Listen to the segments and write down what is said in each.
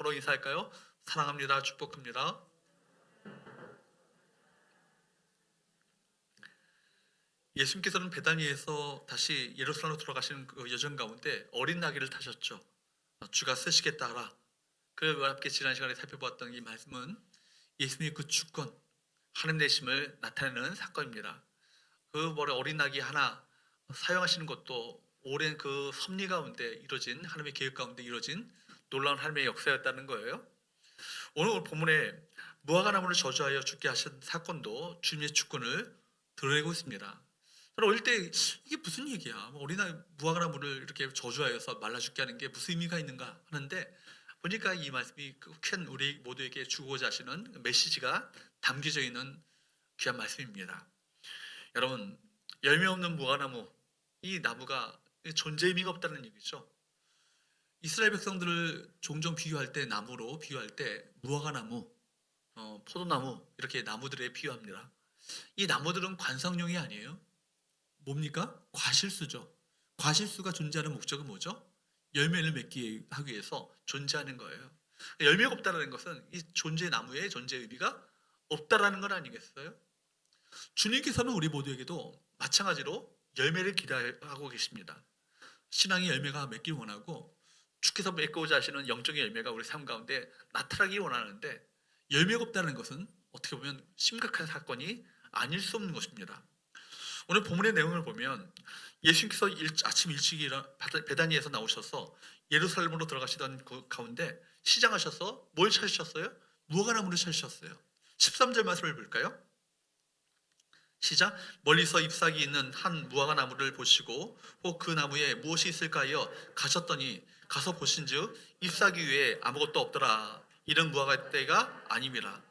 서로 인사할까요? 사랑합니다. 축복합니다. 예수님께서는 베다니에서 다시 예루살렘으로 돌아가시는 그 여정 가운데 어린 나귀를 타셨죠. 주가 쓰시겠다 하라. 그와 함께 지난 시간에 살펴보았던 이 말씀은 예수님의 그 주권, 하나님 되심을 나타내는 사건입니다. 그 어린 나귀 하나 사용하시는 것도 오랜 그 섭리 가운데 이루어진 하나님의 계획 가운데 이루어진 놀라운 하나님의 역사였다는 거예요. 오늘 본문에 무화과 나무를 저주하여 죽게 하신 사건도 주님의 주권을 드러내고 있습니다. 저는 어릴 때 이게 무슨 얘기야? 어린아이 무화과 나무를 이렇게 저주하여서 말라 죽게 하는 게 무슨 의미가 있는가 하는데 보니까 이 말씀이 큰 우리 모두에게 주고자 하시는 메시지가 담겨져 있는 귀한 말씀입니다. 여러분, 열매 없는 무화과나무, 이 나무가 존재 의미가 없다는 얘기죠. 이스라엘 백성들을 종종 비유할 때 나무로 비유할 때 무화과나무, 포도나무 이렇게 나무들에 비유합니다. 이 나무들은 관상용이 아니에요. 뭡니까? 과실수죠. 과실수가 존재하는 목적은 뭐죠? 열매를 맺기 하기 위해서 존재하는 거예요. 열매가 없다는 것은 이 존재 나무의 존재 의미가 없다라는 건 아니겠어요? 주님께서는 우리 모두에게도 마찬가지로 열매를 기대하고 계십니다. 신앙의 열매가 맺길 원하고 주께서 맺고자 하시는 영적인 열매가 우리 삶 가운데 나타나기 원하는데 열매가 없다는 것은 어떻게 보면 심각한 사건이 아닐 수 없는 것입니다. 오늘 본문의 내용을 보면 예수님께서 아침 일찍 베다니에서 나오셔서 예루살렘으로 들어가시던 그 가운데 시장하셔서 뭘 찾으셨어요? 무화과나무를 찾으셨어요. 13절 말씀을 볼까요? 시작. 멀리서 잎사귀 있는 한 무화과나무를 보시고 혹 그 나무에 무엇이 있을까 하여 가셨더니 가서 보신즉 잎사귀 위에 아무것도 없더라. 이런 무화과대가 아님이라.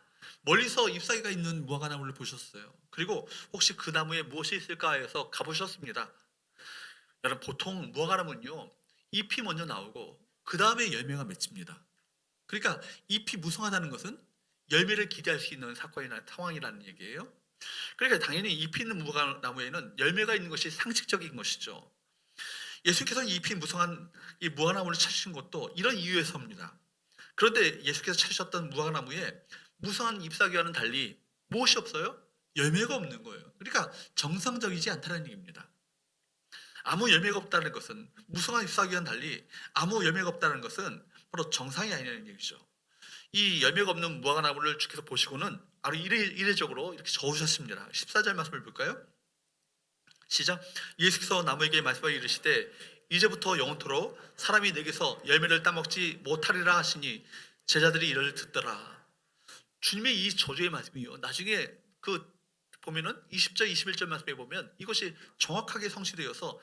멀리서 잎사귀가 있는 무화과나무를 보셨어요. 그리고 혹시 그 나무에 무엇이 있을까 해서 가보셨습니다. 여러분, 보통 무화과나무는요 잎이 먼저 나오고 그 다음에 열매가 맺힙니다. 그러니까 잎이 무성하다는 것은 열매를 기대할 수 있는 사건이나 상황이라는 얘기예요. 그러니까 당연히 잎이 있는 무화과나무에는 열매가 있는 것이 상식적인 것이죠. 예수께서는 잎이 무성한 이 무화과나무를 찾으신 것도 이런 이유에서입니다. 그런데 예수께서 찾으셨던 무화과나무에 무성한 잎사귀와는 달리 무엇이 없어요? 열매가 없는 거예요. 그러니까 정상적이지 않다는 얘기입니다. 아무 열매가 없다는 것은 무성한 잎사귀와는 달리 아무 열매가 없다는 것은 바로 정상이 아니라는 얘기죠. 이 열매가 없는 무화과나무를 주께서 보시고는 아주 이례적으로 이렇게 저으셨습니다. 14절 말씀을 볼까요? 시작. 예수께서 나무에게 말씀하여 이르시되 이제부터 영원토록 사람이 내게서 열매를 따먹지 못하리라 하시니 제자들이 이를 듣더라. 주님의 이 저주의 말씀이요, 나중에 그 보면은 20절 21절 말씀에 보면 이것이 정확하게 성취되어서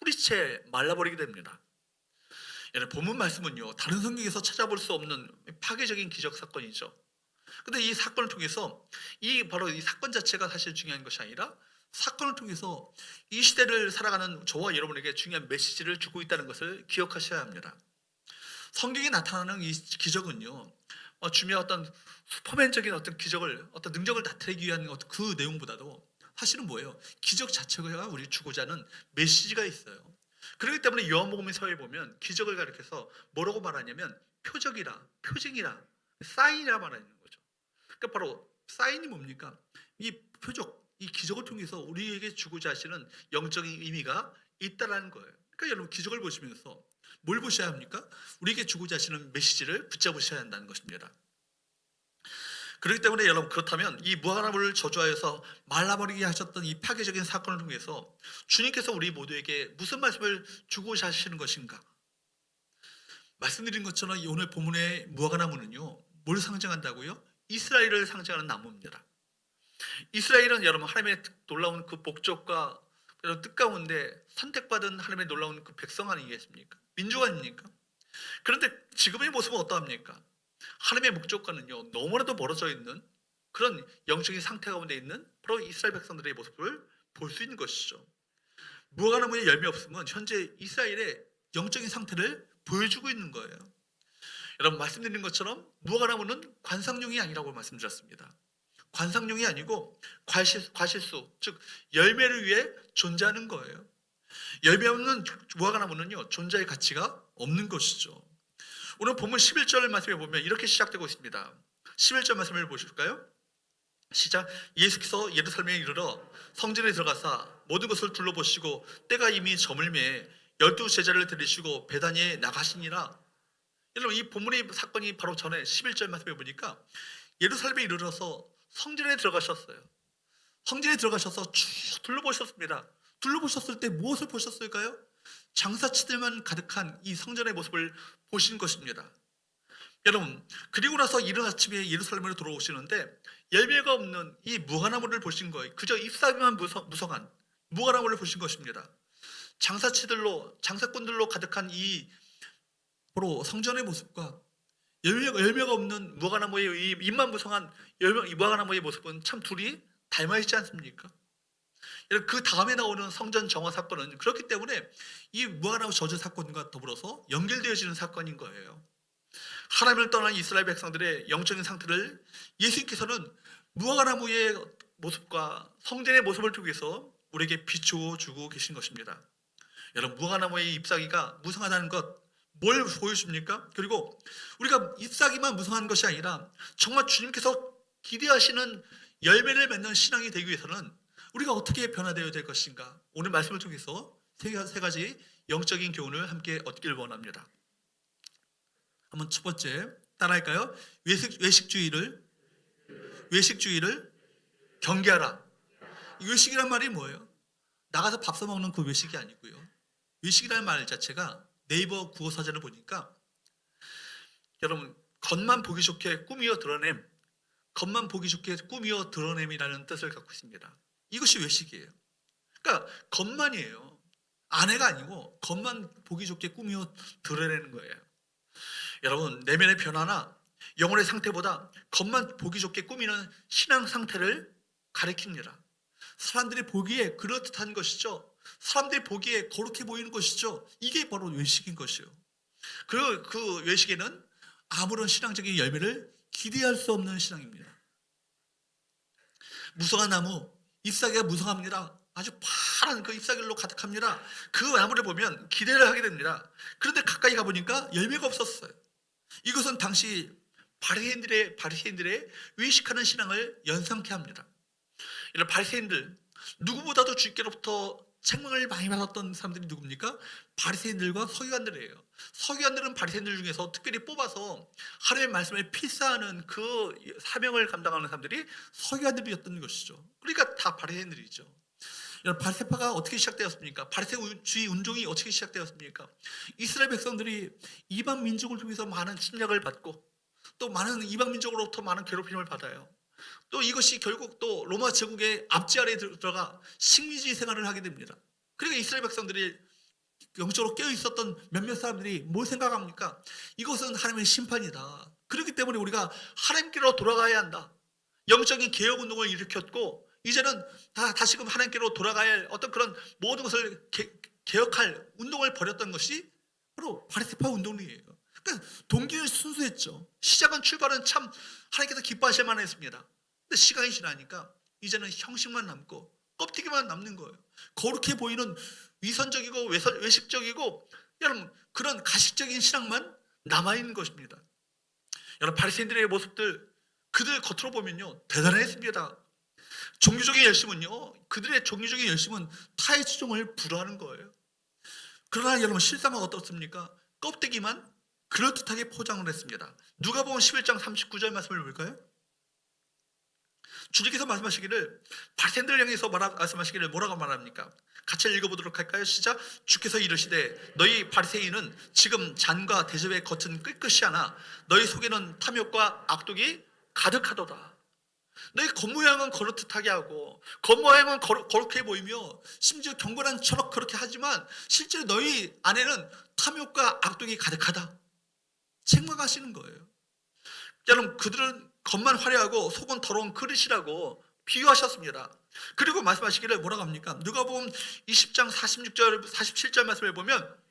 뿌리채 말라버리게 됩니다. 본문 말씀은요 다른 성경에서 찾아볼 수 없는 파괴적인 기적 사건이죠. 근데 이 사건을 통해서 바로 이 사건 자체가 사실 중요한 것이 아니라 사건을 통해서 이 시대를 살아가는 저와 여러분에게 중요한 메시지를 주고 있다는 것을 기억하셔야 합니다. 성경에 나타나는 이 기적은요 주님의 어떤 슈퍼맨적인 어떤 기적을, 어떤 능력을 나타내기 위한 그 내용보다도 사실은 뭐예요? 기적 자체가 우리 주고자 하는 메시지가 있어요. 그렇기 때문에 요한복음서에 보면 기적을 가리켜서 뭐라고 말하냐면 표적이라, 표징이라, 사인이라 말하는 거죠. 그러니까 바로 사인이 뭡니까? 이 표적, 이 기적을 통해서 우리에게 주고자 하시는 영적인 의미가 있다라는 거예요. 그러니까 여러분 기적을 보시면서 뭘 보셔야 합니까? 우리에게 주고자 하시는 메시지를 붙잡으셔야 한다는 것입니다. 그렇기 때문에 여러분, 그렇다면 이 무화과나무를 저주하여서 말라버리게 하셨던 이 파괴적인 사건을 통해서 주님께서 우리 모두에게 무슨 말씀을 주고자 하시는 것인가? 말씀드린 것처럼 오늘 본문의 무화과나무는요 뭘 상징한다고요? 이스라엘을 상징하는 나무입니다. 이스라엘은 여러분 하나님의 놀라운 그 목적과 그런 뜻 가운데 선택받은 하나님의 놀라운 그 백성 아니겠습니까? 민족 아닙니까? 그런데 지금의 모습은 어떠합니까? 하나님의 목적과는요 너무나도 멀어져 있는 그런 영적인 상태 가운데 있는 바로 이스라엘 백성들의 모습을 볼 수 있는 것이죠. 무화과나무에 열매 없음은 현재 이스라엘의 영적인 상태를 보여주고 있는 거예요. 여러분, 말씀드린 것처럼 무화과나무는 관상용이 아니라고 말씀드렸습니다. 관상용이 아니고 과실수, 즉 열매를 위해 존재하는 거예요. 열매 없는 무화과나무는요 존재의 가치가 없는 것이죠. 오늘 본문 11절 말씀에 보면 이렇게 시작되고 있습니다. 11절 말씀을 보실까요? 시작. 예수께서 예루살렘에 이르러 성전에 들어가사 모든 것을 둘러보시고 때가 이미 저물매 12 제자를 데리시고 베다니에 나가시니라. 여러분, 이 본문의 사건이 바로 전에 11절 말씀에 보니까 예루살렘에 이르러서 성전에 들어가셨어요. 성전에 들어가셔서 쭉 둘러보셨습니다. 둘러보셨을 때 무엇을 보셨을까요? 장사치들만 가득한 이 성전의 모습을 보신 것입니다. 여러분, 그리고 나서 이른 아침에 예루살렘으로 돌아오시는데 열매가 없는 이 무화과나무를 보신 거예요. 그저 잎사귀만 무성한 무화과나무를 보신 것입니다. 장사꾼들로 가득한 이 바로 성전의 모습과 열매가 없는 무화과나무의 이 잎만 무성한 무화과나무의 모습은 참 둘이 닮아 있지 않습니까? 그 다음에 나오는 성전 정화 사건은 그렇기 때문에 이 무화과나무 저주 사건과 더불어서 연결되어지는 사건인 거예요. 하나님을 떠난 이스라엘 백성들의 영적인 상태를 예수님께서는 무화과나무의 모습과 성전의 모습을 통해서 우리에게 비추어 주고 계신 것입니다. 여러분, 무화과나무의 잎사귀가 무성하다는 것 뭘 보여줍니까? 그리고 우리가 잎사귀만 무성한 것이 아니라 정말 주님께서 기대하시는 열매를 맺는 신앙이 되기 위해서는 우리가 어떻게 변화되어야 될 것인가? 오늘 말씀을 통해서 세 가지 영적인 교훈을 함께 얻기를 원합니다. 한번 첫 번째 따라할까요? 외식주의를 경계하라. 외식이란 말이 뭐예요? 나가서 밥 사 먹는 그 외식이 아니고요. 외식이라는 말 자체가 네이버 국어 사전을 보니까 여러분, 겉만 보기 좋게 꾸미어 드러냄, 겉만 보기 좋게 꾸미어 드러냄이라는 뜻을 갖고 있습니다. 이것이 외식이에요. 그러니까 겉만이에요. 안에가 아니고 겉만 보기 좋게 꾸미어 드러내는 거예요. 여러분, 내면의 변화나 영혼의 상태보다 겉만 보기 좋게 꾸미는 신앙 상태를 가리킵니다. 사람들이 보기에 그럴듯한 것이죠. 사람들이 보기에 거룩해 보이는 것이죠. 이게 바로 외식인 것이요. 그 외식에는 아무런 신앙적인 열매를 기대할 수 없는 신앙입니다. 무성한 나무, 잎사귀가 무성합니다. 아주 파란 그 잎사귀로 가득합니다. 그 나무를 보면 기대를 하게 됩니다. 그런데 가까이 가보니까 열매가 없었어요. 이것은 당시 바리새인들의 외식하는 신앙을 연상케 합니다. 이런 바리새인들, 누구보다도 주께로부터 책망을 많이 받았던 사람들이 누굽니까? 바리새인들과 서기관들이에요. 서기관들은 바리새인들 중에서 특별히 뽑아서 하나님의 말씀을 필사하는 그 사명을 감당하는 사람들이 서기관들이었던 것이죠. 그러니까 다 바리새인들이죠. 바리새파가 어떻게 시작되었습니까? 바리새주의 운동이 어떻게 시작되었습니까? 이스라엘 백성들이 이방 민족을 통해서 많은 침략을 받고 또 많은 이방 민족으로부터 많은 괴롭힘을 받아요. 또 이것이 결국 또 로마 제국의 압제 아래에 들어가 식민지 생활을 하게 됩니다. 그러니까 이스라엘 백성들이 영적으로 깨어 있었던 몇몇 사람들이 뭘 생각합니까? 이것은 하나님의 심판이다. 그렇기 때문에 우리가 하나님께로 돌아가야 한다. 영적인 개혁 운동을 일으켰고 이제는 다시금 하나님께로 돌아가야 할 어떤 그런 모든 것을 개혁할 운동을 벌였던 것이 바로 바리새파 운동이에요. 그러니까 동기는 순수했죠. 출발은 참 하나님께서 기뻐하실 만했습니다. 근데 시간이 지나니까 이제는 형식만 남고 껍데기만 남는 거예요. 거룩해 보이는 위선적이고 외식적이고 여러분 그런 가식적인 신앙만 남아있는 것입니다. 여러분, 바리새인들의 모습들 그들 겉으로 보면요 대단했습니다. 종교적인 열심은요, 그들의 종교적인 열심은 타의 추종을 불허하는 거예요. 그러나 여러분 실상은 어떻습니까? 껍데기만 그럴듯하게 포장을 했습니다. 누가복음 11장 39절 말씀을 볼까요? 주님께서 말씀하시기를 바리새인들을 향해서 말씀하시기를 뭐라고 말합니까? 같이 읽어보도록 할까요? 시작. 주께서 이르시되 너희 바리새인은 지금 잔과 대접의 겉은 깨끗이 하나 너희 속에는 탐욕과 악독이 가득하도다. 너희 겉모양은 거룩하게 하고 겉모양은 거룩해 보이며 심지어 경건한 척 그렇게 하지만 실제로 너희 안에는 탐욕과 악독이 가득하다. 책망하시는 거예요. 여러분, 그들은 겉만 화려하고 속은 더러운 그릇이라고 비유하셨습니다. 그리고 말씀하시기를 뭐라고 합니까? 누가복음 20장 46절 47절 말씀을 보면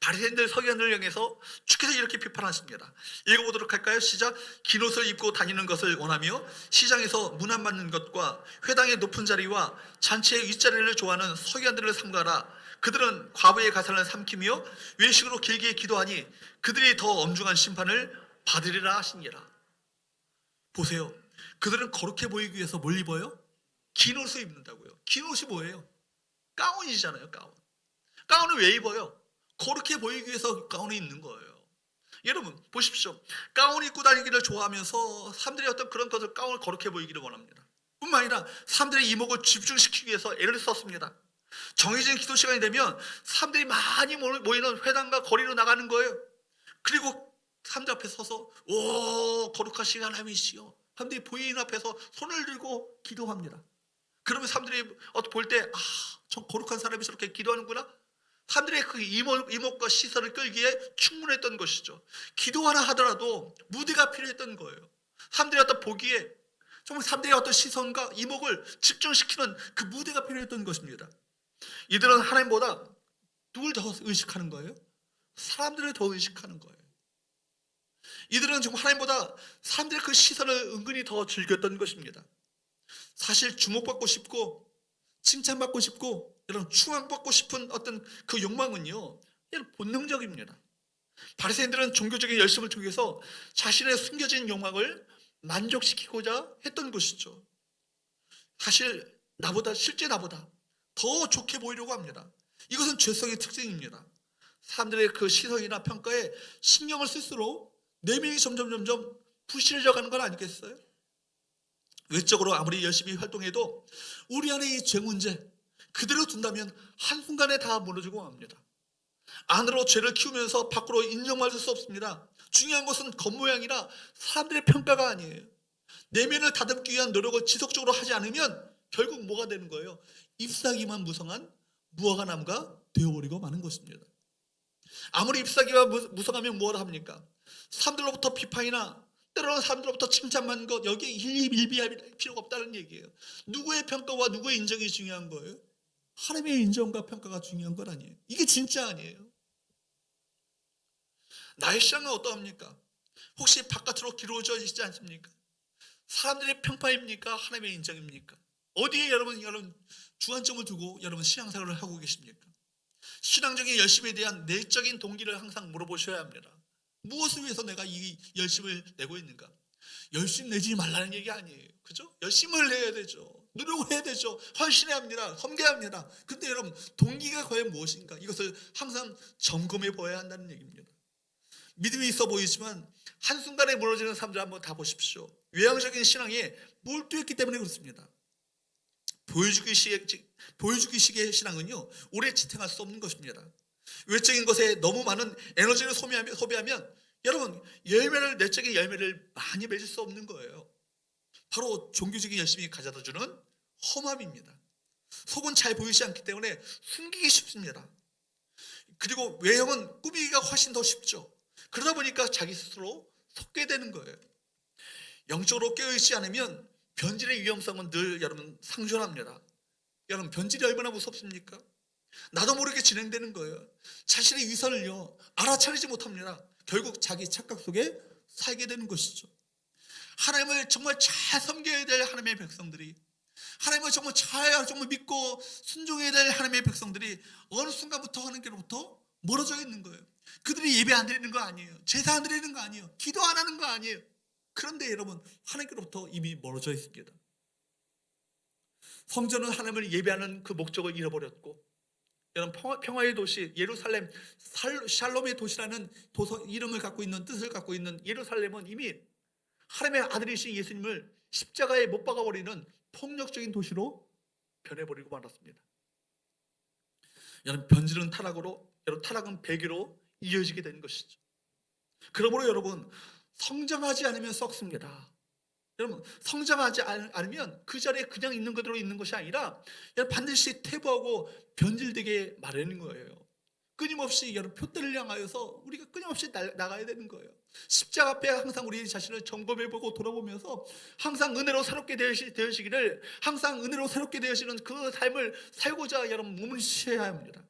바리새인들 서기관들을 향해서 주께서 이렇게 비판하십니다. 읽어보도록 할까요? 시작. 긴 옷을 입고 다니는 것을 원하며 시장에서 문안 받는 것과 회당의 높은 자리와 잔치의 윗자리를 좋아하는 서기관들을 삼가라. 그들은 과부의 가산을 삼키며 외식으로 길게 기도하니 그들이 더 엄중한 심판을 받으리라 하시니라. 보세요. 그들은 거룩해 보이기 위해서 뭘 입어요? 긴 옷을 입는다고요. 긴 옷이 뭐예요? 가운이잖아요. 가운을 왜 입어요? 거룩해 보이기 위해서 가운을 입는 거예요. 여러분 보십시오. 가운 입고 다니기를 좋아하면서 사람들이 어떤 그런 것을 가운을 거룩해 보이기를 원합니다. 뿐만 아니라 사람들의 이목을 집중시키기 위해서 애를 썼습니다. 정해진 기도 시간이 되면 사람들이 많이 모이는 회당과 거리로 나가는 거예요. 그리고 사람들 앞에 서서 오 거룩하신 하나님이시여, 사람들이 보이는 앞에서 손을 들고 기도합니다. 그러면 사람들이 볼 때 저 거룩한 사람이 저렇게 기도하는구나, 사람들의 그 이목과 시선을 끌기에 충분했던 것이죠. 기도 하나 하더라도 무대가 필요했던 거예요. 사람들이 어떤 보기에 정말 사람들의 어떤 시선과 이목을 집중시키는 그 무대가 필요했던 것입니다. 이들은 하나님보다 누굴 더 의식하는 거예요? 사람들을 더 의식하는 거예요. 이들은 정말 하나님보다 사람들의 그 시선을 은근히 더 즐겼던 것입니다. 사실 주목받고 싶고 칭찬받고 싶고 여러분 추앙받고 싶은 어떤 그 욕망은요, 본능적입니다. 바리새인들은 종교적인 열심을 통해서 자신의 숨겨진 욕망을 만족시키고자 했던 것이죠. 사실 실제 나보다 더 좋게 보이려고 합니다. 이것은 죄성의 특징입니다. 사람들의 그 시선이나 평가에 신경을 쓸수록 내면이 점점 부실해져 가는 건 아니겠어요? 외적으로 아무리 열심히 활동해도 우리 안에 이 죄 문제 그대로 둔다면 한순간에 다 무너지고 맙니다. 안으로 죄를 키우면서 밖으로 인정받을 수 없습니다. 중요한 것은 겉모양이나 사람들의 평가가 아니에요. 내면을 다듬기 위한 노력을 지속적으로 하지 않으면 결국 뭐가 되는 거예요? 잎사귀만 무성한 무화과 나무가 되어버리고 마는 것입니다. 아무리 잎사귀가 무성하면 무엇을 합니까? 사람들로부터 비판이나 때로는 사람들로부터 칭찬받는 것, 여기에 일비할 필요가 없다는 얘기예요. 누구의 평가와 누구의 인정이 중요한 거예요? 하나님의 인정과 평가가 중요한 건 아니에요. 이게 진짜 아니에요. 나의 신앙은 어떠합니까? 혹시 바깥으로 기울어져 있지 않습니까? 사람들의 평판입니까? 하나님의 인정입니까? 어디에 여러분 주안점을 두고 여러분 신앙생활을 하고 계십니까? 신앙적인 열심에 대한 내적인 동기를 항상 물어보셔야 합니다. 무엇을 위해서 내가 이 열심을 내고 있는가? 열심 내지 말라는 얘기 아니에요. 그죠? 열심을 내야 되죠. 노력을 해야 되죠. 헌신해야 합니다. 섬겨야 합니다. 근데 여러분 동기가 과연 무엇인가? 이것을 항상 점검해 보아야 한다는 얘기입니다. 믿음이 있어 보이지만 한순간에 무너지는 사람들 한번 다 보십시오. 외향적인 신앙에 몰두했기 때문에 그렇습니다. 보여주기식의 신앙은요, 오래 지탱할 수 없는 것입니다. 외적인 것에 너무 많은 에너지를 소비하면 여러분 내적인 열매를 많이 맺을 수 없는 거예요. 바로 종교적인 열심이 가져다주는 험함입니다. 속은 잘 보이지 않기 때문에 숨기기 쉽습니다. 그리고 외형은 꾸미기가 훨씬 더 쉽죠. 그러다 보니까 자기 스스로 속게 되는 거예요. 영적으로 깨어있지 않으면 변질의 위험성은 늘 여러분 상존합니다. 여러분 변질이 얼마나 무섭습니까? 나도 모르게 진행되는 거예요. 자신의 위선을요 알아차리지 못합니다. 결국 자기 착각 속에 살게 되는 것이죠. 하나님을 정말 잘 섬겨야 될 하나님의 백성들이, 하나님을 정말 믿고 순종해야 될 하나님의 백성들이 어느 순간부터 하나님께로부터 멀어져 있는 거예요. 그들이 예배 안 드리는 거 아니에요. 제사 안 드리는 거 아니에요. 기도 안 하는 거 아니에요. 그런데 여러분 하나님께로부터 이미 멀어져 있습니다. 성전은 하나님을 예배하는 그 목적을 잃어버렸고, 여러분 평화의 도시 예루살렘, 샬롬의 도시라는 이름을 갖고 있는, 뜻을 갖고 있는 예루살렘은 이미 하나님의 아들이신 예수님을 십자가에 못 박아버리는 폭력적인 도시로 변해버리고 말았습니다. 여러분 변질은 타락으로, 여러분 타락은 배교로 이어지게 된 것이죠. 그러므로 여러분 성장하지 않으면 썩습니다. 여러분 성장하지 않으면 그 자리에 그냥 있는 그대로 있는 것이 아니라 반드시 퇴보하고 변질되게 마련인 거예요. 끊임없이 여러분 표대를 향하여서 우리가 끊임없이 나가야 되는 거예요. 십자가 앞에 항상 우리 자신을 점검해보고 돌아보면서 항상 은혜로 새롭게 되어지기를, 항상 은혜로 새롭게 되어지는 그 삶을 살고자 여러분 몸을 쉬어야 합니다.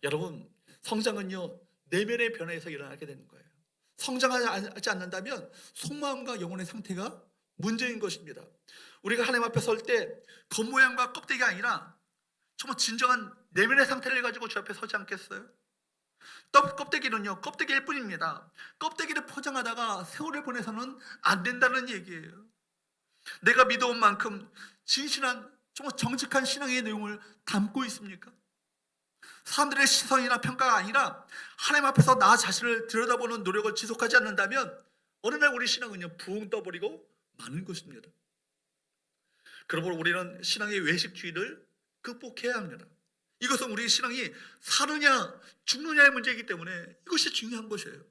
여러분 성장은요 내면의 변화에서 일어나게 되는 거예요. 성장하지 않는다면 속마음과 영혼의 상태가 문제인 것입니다. 우리가 하나님 앞에 설 때 겉모양과 껍데기가 아니라 정말 진정한 내면의 상태를 가지고 주 앞에 서지 않겠어요? 껍데기는요, 껍데기일 뿐입니다. 껍데기를 포장하다가 세월을 보내서는 안 된다는 얘기예요. 내가 믿어온 만큼 진실한, 정말 정직한 신앙의 내용을 담고 있습니까? 사람들의 시선이나 평가가 아니라 하나님 앞에서 나 자신을 들여다보는 노력을 지속하지 않는다면 어느 날 우리 신앙은요, 붕 떠버리고 마는 것입니다. 그러므로 우리는 신앙의 외식주의를 극복해야 합니다. 이것은 우리 신앙이 사느냐 죽느냐의 문제이기 때문에 이것이 중요한 것이에요.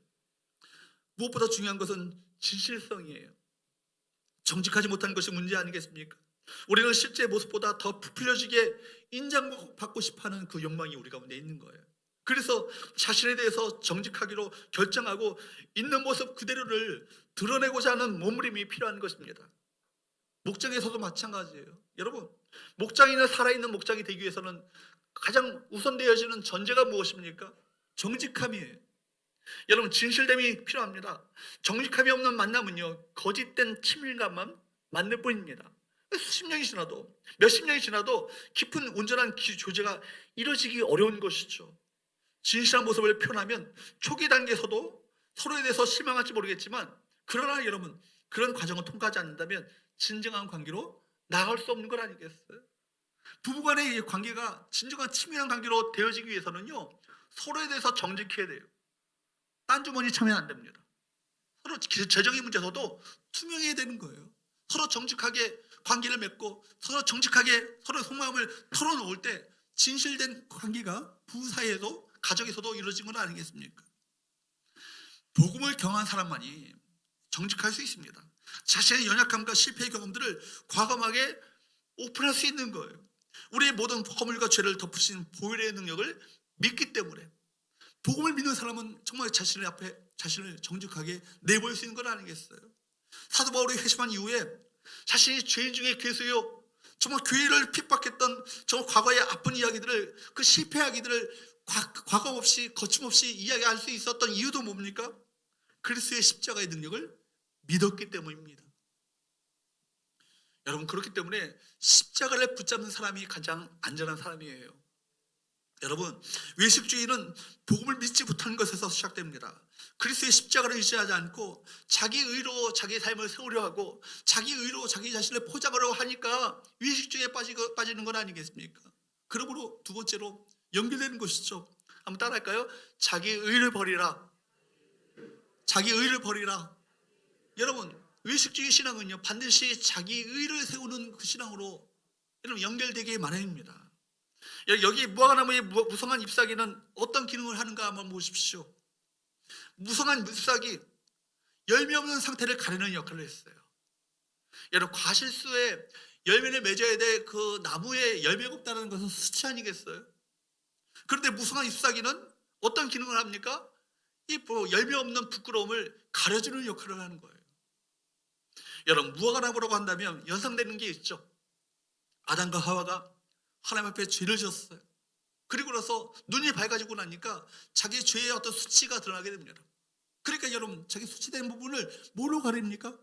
무엇보다 중요한 것은 진실성이에요. 정직하지 못한 것이 문제 아니겠습니까? 우리는 실제 모습보다 더 부풀려지게 인정받고 싶어하는 그 욕망이 우리 가운데 있는 거예요. 그래서 자신에 대해서 정직하기로 결정하고 있는 모습 그대로를 드러내고자 하는 몸부림이 필요한 것입니다. 목장에서도 마찬가지예요. 여러분, 목장이나 살아있는 목장이 되기 위해서는 가장 우선되어지는 전제가 무엇입니까? 정직함이에요. 여러분, 진실됨이 필요합니다. 정직함이 없는 만남은요, 거짓된 친밀감만 만들 뿐입니다. 수십 년이 지나도, 몇십 년이 지나도 깊은 온전한 교제가 이루어지기 어려운 것이죠. 진실한 모습을 표현하면 초기 단계에서도 서로에 대해서 실망할지 모르겠지만, 그러나 여러분, 그런 과정을 통과하지 않는다면 진정한 관계로 나아갈 수 없는 것 아니겠어요? 부부간의 관계가 진정한 친밀한 관계로 되어지기 위해서는요, 서로에 대해서 정직해야 돼요. 딴 주머니 참여는 안 됩니다. 서로 재정의 문제에서도 투명해야 되는 거예요. 서로 정직하게 관계를 맺고 서로 정직하게 서로의 속마음을 털어놓을 때 진실된 관계가 부부 사이에도 가정에서도 이루어진 건 아니겠습니까? 복음을 경험한 사람만이 정직할 수 있습니다. 자신의 연약함과 실패의 경험들을 과감하게 오픈할 수 있는 거예요. 우리의 모든 허물과 죄를 덮으신 보혈의 능력을 믿기 때문에 복음을 믿는 사람은 정말 자신의 앞에 자신을 정직하게 내보일 수 있는 건 아니겠어요? 사도 바울이 회심한 이후에 자신이 죄인 중에 괴수요, 정말 교회를 핍박했던 정말 과거의 아픈 이야기들을, 그 실패 이야기들을 과거 없이 거침없이 이야기할 수 있었던 이유도 뭡니까? 그리스도의 십자가의 능력을 믿었기 때문입니다. 여러분, 그렇기 때문에 십자가를 붙잡는 사람이 가장 안전한 사람이에요. 여러분, 외식주의는 복음을 믿지 못하는 것에서 시작됩니다. 그리스도의 십자가를 의지하지 않고 자기 의로 자기 삶을 세우려 하고 자기 의로 자기 자신을 포장하려고 하니까 외식주의에 빠지는 건 아니겠습니까? 그러므로 두 번째로 연결되는 것이죠. 한번 따라할까요? 자기 의를 버리라. 자기 의를 버리라. 여러분, 외식주의 신앙은요, 반드시 자기 의를 세우는 그 신앙으로 여러분 연결되기 마련입니다. 여기 무화과나무의 무성한 잎사귀는 어떤 기능을 하는가 한번 보십시오. 무성한 잎사귀, 열매 없는 상태를 가리는 역할을 했어요. 여러분, 과실수에 열매를 맺어야 될 그 나무에 열매가 없다는 것은 수치 아니겠어요? 그런데 무성한 잎사귀는 어떤 기능을 합니까? 이 열매 없는 부끄러움을 가려주는 역할을 하는 거예요. 여러분, 무화과나무라고 한다면 연상되는 게 있죠. 아담과 하와가 하나님 앞에 죄를 지었어요. 그리고 나서 눈이 밝아지고 나니까 자기 죄의 어떤 수치가 드러나게 됩니다. 그러니까 여러분, 자기 수치된 부분을 뭐로 가립니까?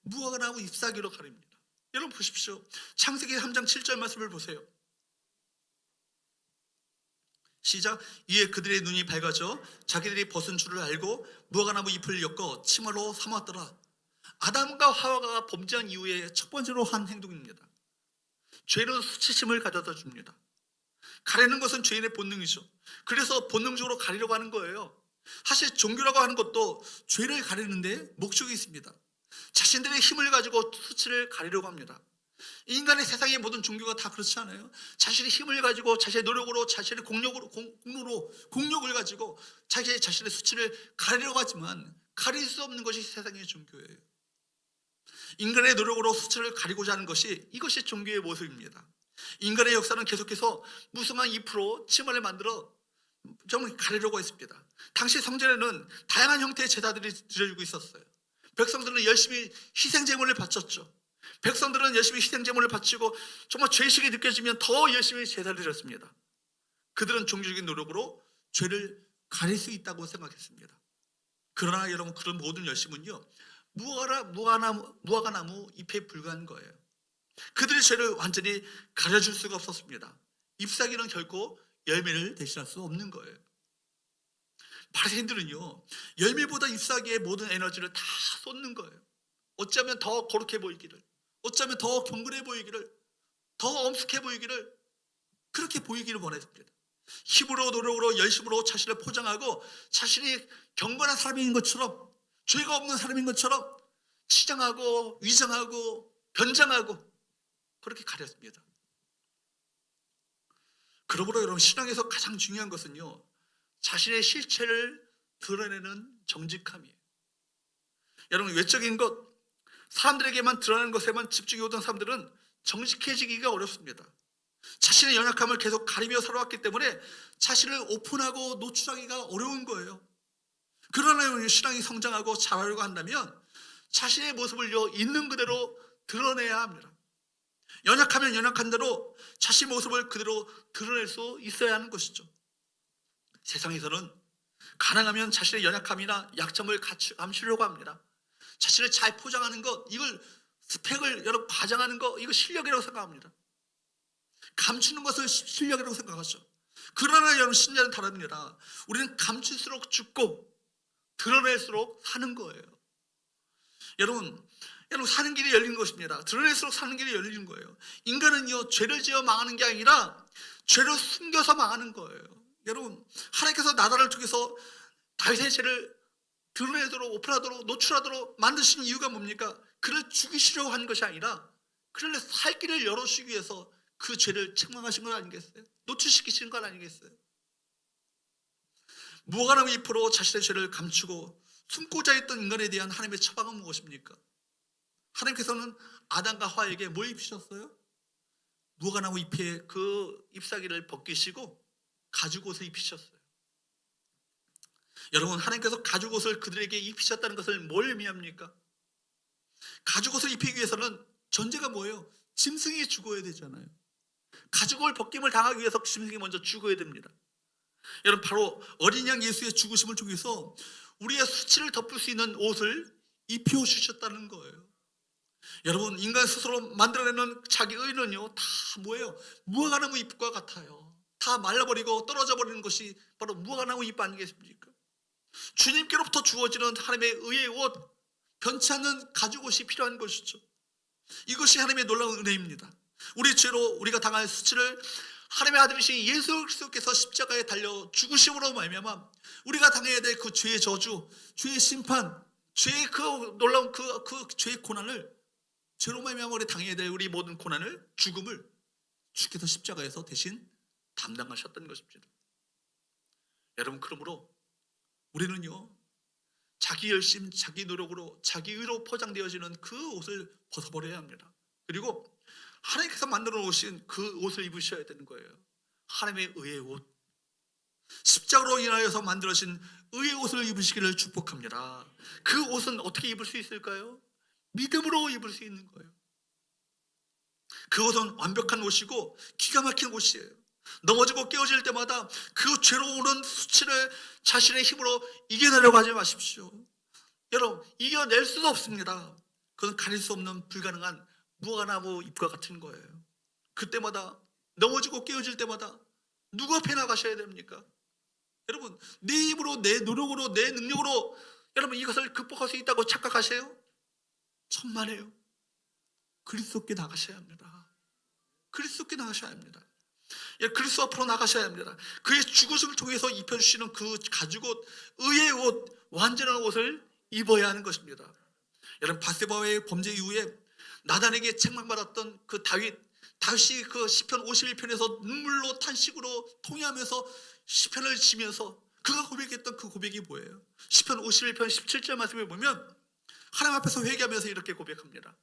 무화과나무 잎사귀로 가립니다. 여러분 보십시오. 창세기 3장 7절 말씀을 보세요. 시작. 이에 그들의 눈이 밝아져 자기들이 벗은 줄을 알고 무화과나무 잎을 엮어 치마로 삼았더라. 아담과 하와가 범죄한 이후에 첫 번째로 한 행동입니다. 죄는 수치심을 가져다 줍니다. 가리는 것은 죄인의 본능이죠. 그래서 본능적으로 가리려고 하는 거예요. 사실 종교라고 하는 것도 죄를 가리는데 목적이 있습니다. 자신들의 힘을 가지고 수치를 가리려고 합니다. 인간의 세상의 모든 종교가 다 그렇지 않아요? 자신의 힘을 가지고 자신의 노력으로 자신의 공력을 가지고 자신의 수치를 가리려고 하지만 가릴 수 없는 것이 세상의 종교예요. 인간의 노력으로 수치를 가리고자 하는 이것이 종교의 모습입니다. 인간의 역사는 계속해서 무성한 잎으로 치마를 만들어 정말 가리려고 했습니다. 당시 성전에는 다양한 형태의 제사들이 드려지고 있었어요. 백성들은 열심히 희생제물을 바쳤죠. 백성들은 열심히 희생제물을 바치고 정말 죄의식이 느껴지면 더 열심히 제사를 드렸습니다. 그들은 종교적인 노력으로 죄를 가릴 수 있다고 생각했습니다. 그러나 여러분, 그런 모든 열심은요, 무화과나무 잎에 불과한 거예요. 그들의 죄를 완전히 가려줄 수가 없었습니다. 잎사귀는 결코 열매를 대신할 수 없는 거예요. 바리새인들은요, 열매보다 잎사귀의 모든 에너지를 다 쏟는 거예요. 어쩌면 더 거룩해 보이기를, 어쩌면 더 경건해 보이기를, 더 엄숙해 보이기를, 그렇게 보이기를 원했습니다. 힘으로 노력으로 열심으로 자신을 포장하고 자신이 경건한 사람인 것처럼, 죄가 없는 사람인 것처럼 치장하고 위장하고 변장하고 그렇게 가렸습니다. 그러므로 여러분, 신앙에서 가장 중요한 것은요, 자신의 실체를 드러내는 정직함이에요. 여러분, 외적인 것, 사람들에게만 드러나는 것에만 집중해 오던 사람들은 정직해지기가 어렵습니다. 자신의 연약함을 계속 가리며 살아왔기 때문에 자신을 오픈하고 노출하기가 어려운 거예요. 그러나 신앙이 성장하고 자라려고 한다면 자신의 모습을요, 있는 그대로 드러내야 합니다. 연약하면 연약한 대로 자신의 모습을 그대로 드러낼 수 있어야 하는 것이죠. 세상에서는 가능하면 자신의 연약함이나 약점을 감추려고 합니다. 자신을 잘 포장하는 것, 이걸 스펙을 여러분 과장하는 것, 이거 실력이라고 생각합니다. 감추는 것을 실력이라고 생각하죠. 그러나 여러분, 신자는 다릅니다. 우리는 감출수록 죽고 드러낼수록 사는 거예요. 여러분 사는 길이 열리는 것입니다. 드러낼수록 사는 길이 열리는 거예요. 인간은요, 죄를 지어 망하는 게 아니라 죄를 숨겨서 망하는 거예요. 여러분, 하나님께서 나다를 통해서 다윗의 죄를 드러내도록, 오픈하도록, 노출하도록 만드신 이유가 뭡니까? 그를 죽이시려고 하는 것이 아니라 그를 살 길을 열어주기 위해서 그 죄를 책망하신 건 아니겠어요? 노출시키신 건 아니겠어요? 무화과나무 잎으로 자신의 죄를 감추고 숨고자 했던 인간에 대한 하나님의 처방은 무엇입니까? 하나님께서는 아담과 하와에게 뭘 입히셨어요? 무화과나무 잎의 그 잎사귀를 벗기시고 가죽옷을 입히셨어요. 여러분, 하나님께서 가죽옷을 그들에게 입히셨다는 것을 뭘 의미합니까? 가죽옷을 입히기 위해서는 전제가 뭐예요? 짐승이 죽어야 되잖아요. 가죽옷을 벗김을 당하기 위해서 짐승이 먼저 죽어야 됩니다. 여러분, 바로 어린 양 예수의 죽으심을 통해서 우리의 수치를 덮을 수 있는 옷을 입혀주셨다는 거예요. 여러분, 인간 스스로 만들어내는 자기 의는요, 다 뭐예요? 무화과나무 잎과 같아요. 다 말라버리고 떨어져 버리는 것이 바로 무화과나무 잎 아니겠습니까? 주님께로부터 주어지는 하나님의 의의 옷, 변치 않는 가죽옷이 필요한 것이죠. 이것이 하나님의 놀라운 은혜입니다. 우리 죄로 우리가 당할 수치를 하나님의 아들이신 예수 그리스도께서 십자가에 달려 죽으심으로 말미암아 우리가 당해야 될 그 죄의 저주, 죄의 심판, 죄의 그 놀라운 그 죄의 고난을, 죄로 말미암아 우리 당해야 될 우리 모든 고난을, 죽음을 주께서 십자가에서 대신 담당하셨던 것입니다. 여러분, 그러므로 우리는요, 자기 열심, 자기 노력으로, 자기 의로 포장되어지는 그 옷을 벗어버려야 합니다. 그리고 하나님께서 만들어 놓으신 그 옷을 입으셔야 되는 거예요. 하나님의 의의 옷, 십자가로 인하여서 만들어진 의의 옷을 입으시기를 축복합니다. 그 옷은 어떻게 입을 수 있을까요? 믿음으로 입을 수 있는 거예요. 그 옷은 완벽한 옷이고 기가 막힌 옷이에요. 넘어지고 깨어질 때마다 그 죄로 오는 수치를 자신의 힘으로 이겨내려고 하지 마십시오. 여러분, 이겨낼 수도 없습니다. 그건 가릴 수 없는 불가능한 무화과나무 잎과 같은 거예요. 그때마다 넘어지고 깨어질 때마다 누구 앞에 나가셔야 됩니까? 여러분, 내 힘으로, 내 노력으로, 내 능력으로 여러분 이것을 극복할 수 있다고 착각하세요? 천만에요. 그리스도께 나가셔야 합니다. 그리스도께 나가셔야 합니다. 그리스도 앞으로 나가셔야 합니다. 그의 죽으심을 통해서 입혀주시는 그 가죽옷, 의의 옷, 완전한 옷을 입어야 하는 것입니다. 여러분, 바세바의 범죄 이후에 나단에게 책망받았던 그 다윗이 그 시편 51편에서 눈물로 탄식으로 통회하면서 시편을 지면서 그가 고백했던 그 고백이 뭐예요? 시편 51편 17절 말씀에 보면 하나님 앞에서 회개하면서 이렇게 고백합니다.